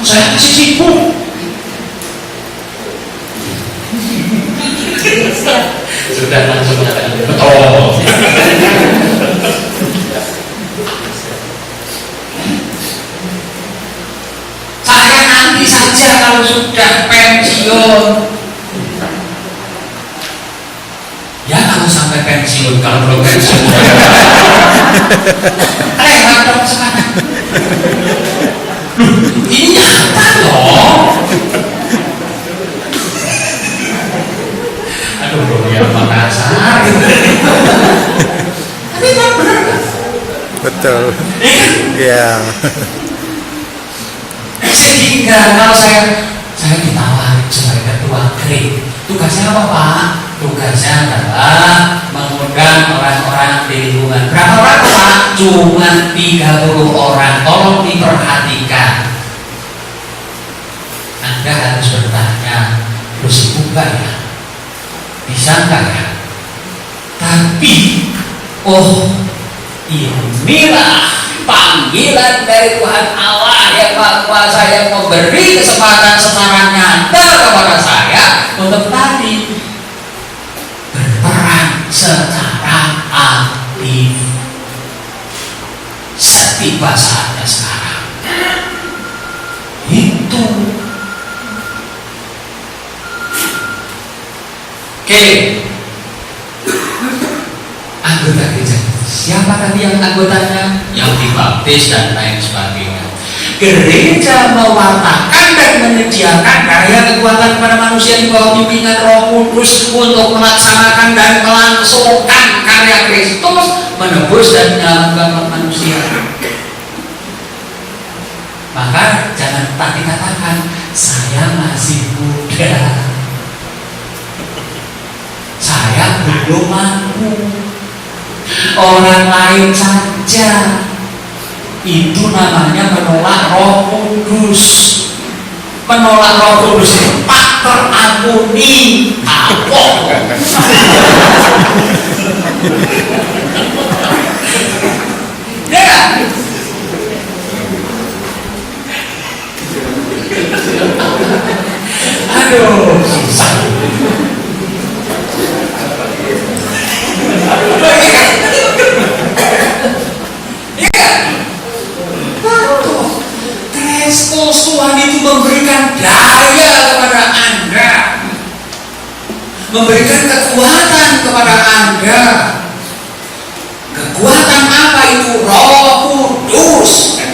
saya masih sibuk. Sudah langsung betul. Saya nanti saja kalau sudah pensiun. Ya kalau sampai pensiun, kalau belum pensiun lewat dong sekarang. Ini nyata loh. Aduh dong ya Makassar gitu. Tapi itu bener kan? Betul. Iya. Sehingga kalau saya ditawarin sebagai ketua GRIN, tugasnya apa Pak? Tugasnya adalah mengundang orang-orang di lingkungan. Berapa orang Pak? Cuma 30 orang. Tolong diperhatikan. Anda harus bertanya, lu sibuk gak ya? Bisa gak ya? Tapi, oh inilah panggilan dari Tuhan Allah yang Maha Kuasa yang memberi kesempatan secara nyata kepada saya untuk tadi berperan secara aktif. Setiba saatnya sekarang itu. Oke, anggota gereja siapa tadi yang anggotanya? Yang dibaptis dan lain sebagainya. Gereja mewartakan dan menyediakan daya kekuatan kepada manusia di bawah pimpinan Roh Kudus untuk melaksanakan dan melangsungkan karya Kristus menebus dan menyelamatkan manusia. Maka jangan tak dikatakan saya masih muda, saya belum mampu. Orang lain saja. Itu namanya menolak Roh Kudus. Menolak Roh Kudus itu tak terampuni. Apa? Ya. Aduh, susah. Kristus Tuhan itu memberikan daya kepada Anda, memberikan kekuatan kepada Anda. Kekuatan apa itu? Roh Kudus.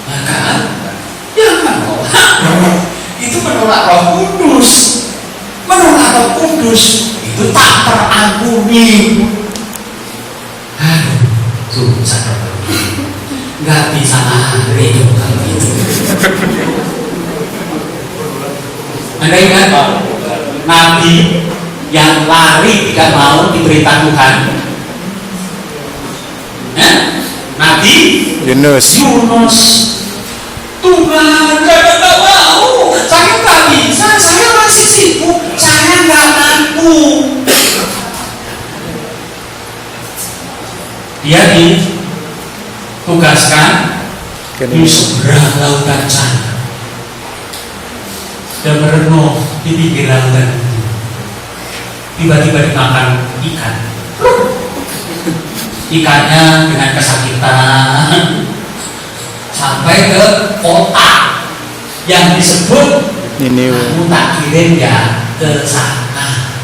Maka yang menolak itu menolak Roh Kudus. Menolak Roh Kudus itu tak terampuni. Aduh, susah. Nggak bisa lari kalau itu. Anda ingat Pak, Nabi yang lari tidak mau diberitahu Tuhan? Nabi Yunus. Tuhan, saya nggak mau, saya nggak bisa, saya masih sibuk, saya nggak mampu. Dia tugaskan di seberang lautan sana dan merenung di pinggir lautan. Tiba-tiba dimakan ikan. Ikannya dengan kesakitan sampai ke kota yang disebut aku tak kirim ya ke sana,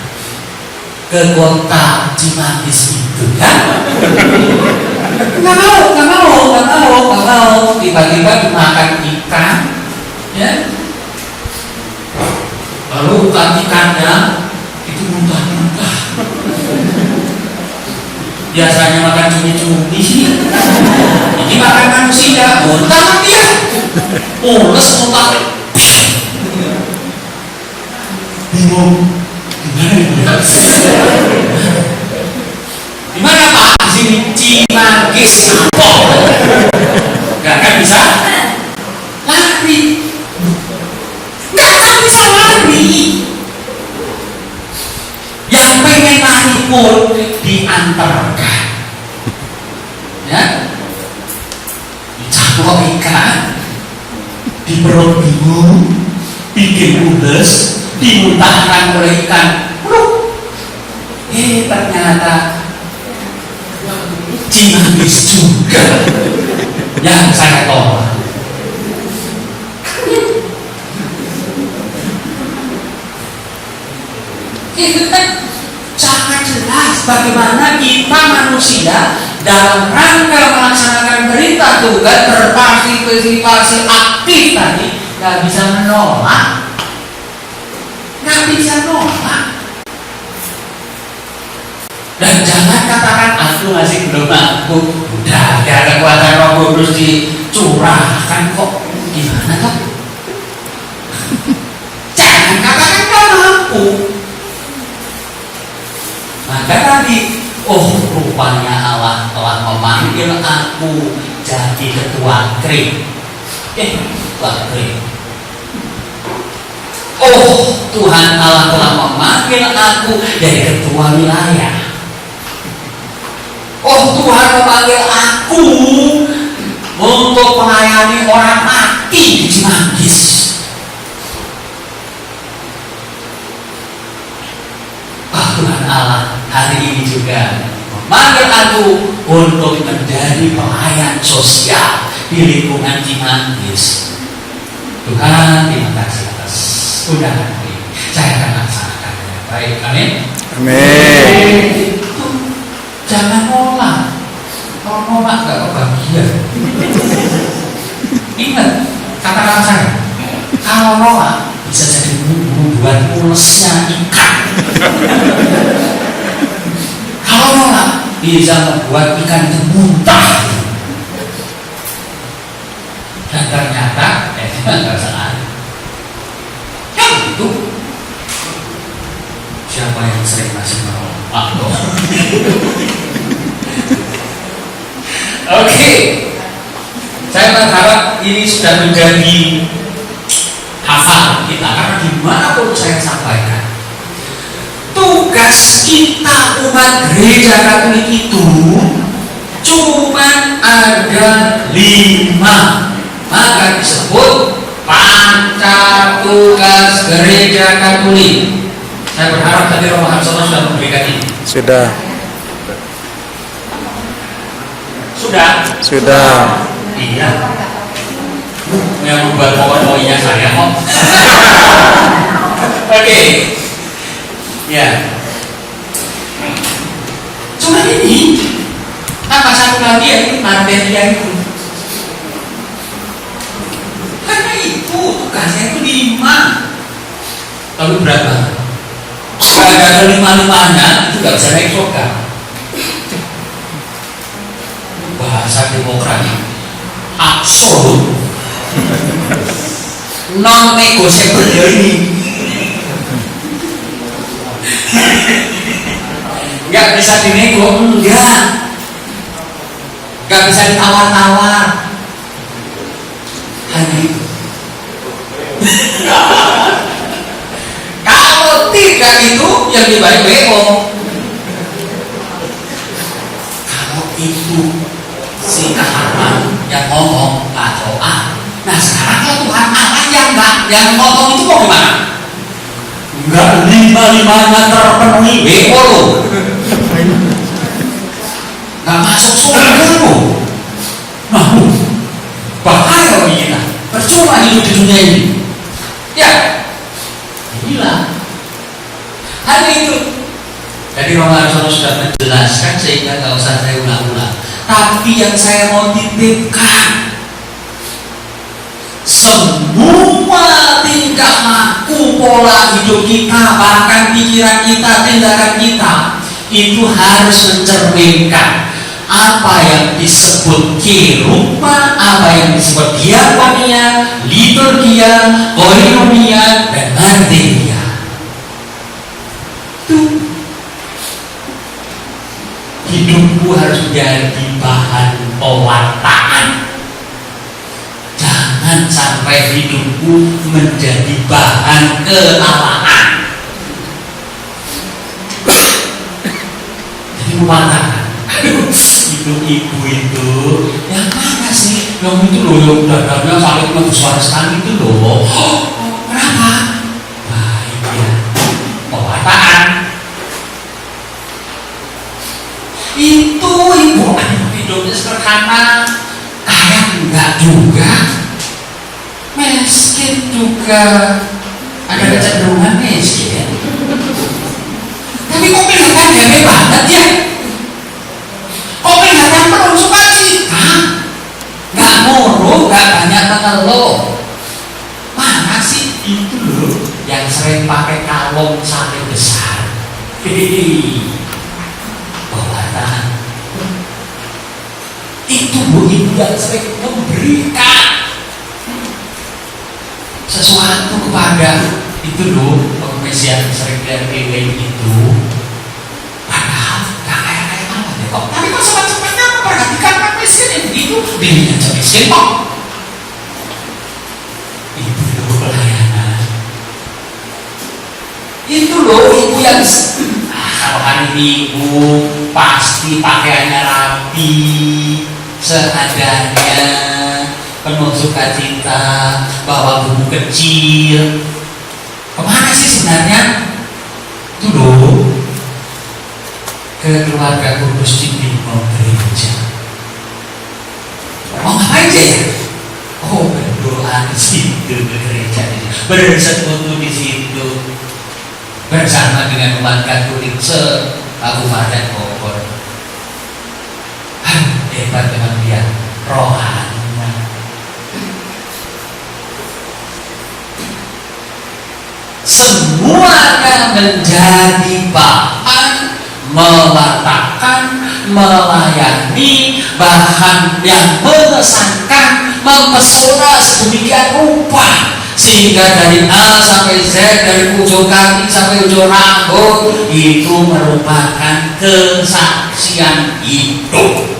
ke kota Cimanggis itu kan. Nggak mau. Tiba-tiba dimakan ikan, ya. Lalu ikannya itu muntah-muntah. Biasanya makan cumi-cumi, ini makan manusia, muntah dia, mules muntah. Bingung, gimana Pak? Sini Cimanggis Sampok. Gak akan bisa lari. Gak akan bisa lari. Yang pengen lari pun diantarkan. Ya, dicampur ikan, di perut bingung, bikin mules, dimuntahkan oleh ikan. Ternyata cimanggis juga yang saya tolak. Itu kan sangat jelas bagaimana kita manusia dalam rangka melaksanakan perintah Tuhan berpartisipasi aktif tadi nggak bisa menolak, dan jangan katakan aku masih belum mampu, udah ada kekuatan Roh Kudus dicurahkan kok, gimana toh? Jangan katakan nggak mampu. Maka tadi, rupanya Allah telah memanggil aku jadi ketua KRI. Ketua KRI. Tuhan Allah telah memanggil aku jadi ketua wilayah. Tuhan memanggil aku untuk melayani orang mati di Cimanggis. Tuhan Allah hari ini juga memanggil aku untuk menjadi pelayan sosial di lingkungan Cimanggis. Tuhan, terima kasih atas undangan ini. Saya akan laksanakan dengan baik. Amin. Amin. Itu jangan nolak. Kalau nolak gak kebahagiaan. Ingat kata-kata saya. Kalau nolak bisa jadi buat mulesnya ikan. Kalau nolak bisa membuat ikan itu muntah. Dan ternyata nggak salah. Yang itu siapa yang sering masih menolak? Oke, saya berharap ini sudah menjadi hafal kita, karena dimanapun saya sampaikan, tugas kita umat gereja Katolik itu cuma ada 5, maka disebut panca tugas gereja Katolik. Saya berharap tadi Romo Harsono sudah memberikan ini. Sudah. Iya. Yang membuat poin-poinnya saya kok. Oke. Ya. Cuma ini. Tambah satu lagi ya, ini materia itu. Karena itu tugasnya itu 5. Lalu berapa? Kalau ada 5-5-nya itu gak bisa naik surga. Bahasa demokrasi absolut, non negosiable ini. Nggak bisa dinego, nggak bisa ditawar-tawar. Hanya itu. Kalau tidak itu yang dibaik BO. Kalau itu si Kaharman yang ngomong atau nah sekarang kalau Tuhan Allah yang ngomong itu mau gimana? Enggak 5-5-nya terpenuhi BO loh. Nggak masuk surga loh. Nah, bahaya kalau kita percuma hidup di dunia ini. Ya, inilah hanya itu. Jadi Romo Harsono sudah menjelaskan sehingga nggak usah saya ulang-ulang. Tapi yang saya mau titipkan, semua tingkah laku, pola hidup kita, bahkan pikiran kita, tindakan kita, itu harus mencerminkan apa yang disebut kerugma, apa yang disebut diakonia, liturgia, koinonia, dan martiria. Hidupku harus menjadi bahan pewartaan. Jangan sampai hidupku menjadi bahan kealahan. Jadi pewartaan. Ibu-ibu itu yang mana sih yang yang itu loh, yang dadanya sampai membesarkan itu loh. Kenapa? Baik ya, pewartaan. Itu ibu hidupnya sederhana, kaya enggak juga, miskin juga, ada kecenderungan miskin. Tapi kok kelihatan gede banget ya? Kok kelihatan penuh sukacita? Nggak murung, nggak banyak mengeluh. Mana sih itu loh yang sering pakai kalung sampai besar? Hehehe. Pewartaan. Itu loh ibu yang sering memberikan sesuatu kepada itu loh pengemis yang sering dari itu. Padahal nggak kayak banget ya kok. Tapi kok sempat-sempatnya memperhatikan orang miskin yang begitu, dirinya aja miskin kok. Itu loh pelayanan. Itu loh ibu yang kalau hari Minggu pasti pakaiannya rapi, seadanya, penuh sukacita, bawa buku kecil. Kemana sih sebenarnya? Itu loh, ke keluarga Kudus Cibinong gereja. Mau ngapain aja ya? Oh, berdoa di situ ke gereja, bersekutu di situ bersama dengan umat Katolik se-Kabupaten Bogor. Hebat teman dia, rohani. Semuanya menjadi bahan mewartakan, melayani, bahan yang mengesankan, mempesona sedemikian rupa sehingga dari A sampai Z, dari ujung kaki sampai ujung rambut itu merupakan kesaksian hidup.